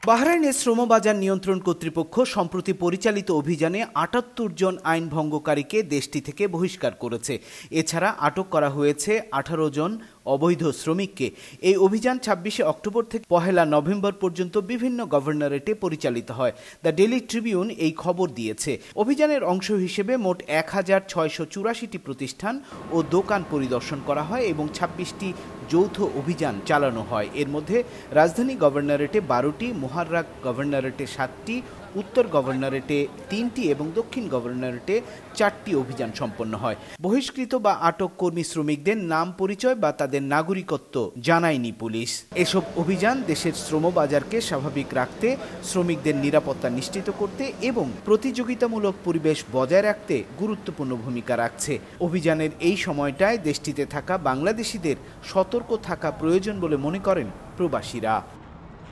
বাহরাইনের শ্রমবাজার নিয়ন্ত্রণ কর্তৃপক্ষ সম্প্রতি পরিচালিত অভিযানে ৭৮ জন আইন ভঙ্গকারীকে দেশটি থেকে বহিষ্কার করেছে। এছাড়া আটক করা হয়েছে ১৮ জন অবৈধ শ্রমিককে। এই অভিযান ২৬শে অক্টোবর থেকে ১ নভেম্বর পর্যন্ত বিভিন্ন গভর্নরেটে পরিচালিত হয়। দ্য ডেইলি ট্রিবিউন এই খবর দিয়েছে। অভিযানের অংশ হিসেবে মোট ১,৬৮৪টি প্রতিষ্ঠান ও দোকান পরিদর্শন করা হয় এবং ২৬টি যৌথ অভিযান চালানো হয়। এর মধ্যে রাজধানী গভর্নরেটে ১২টি, মোহাররাক গভর্নরেটে ৭টি, উত্তর গভর্নরেটে ৩টি এবং দক্ষিণ গভর্নরেটে ৪টি অভিযান সম্পন্ন হয়। বহিষ্কৃত বা আটক কর্মী শ্রমিকদের নাম, পরিচয় বা তাদের নাগরিকত্ব জানায়নি পুলিশ। এসব অভিযান দেশের শ্রমবাজারকে স্বাভাবিক রাখতে, শ্রমিকদের নিরাপত্তা নিশ্চিত করতে এবং প্রতিযোগিতামূলক পরিবেশ বজায় রাখতে গুরুত্বপূর্ণ ভূমিকা রাখছে। অভিযানের এই সময়টায় দেশটিতে থাকা বাংলাদেশিদের সতর্ক থাকা প্রয়োজন বলে মনে করেন প্রবাসীরা।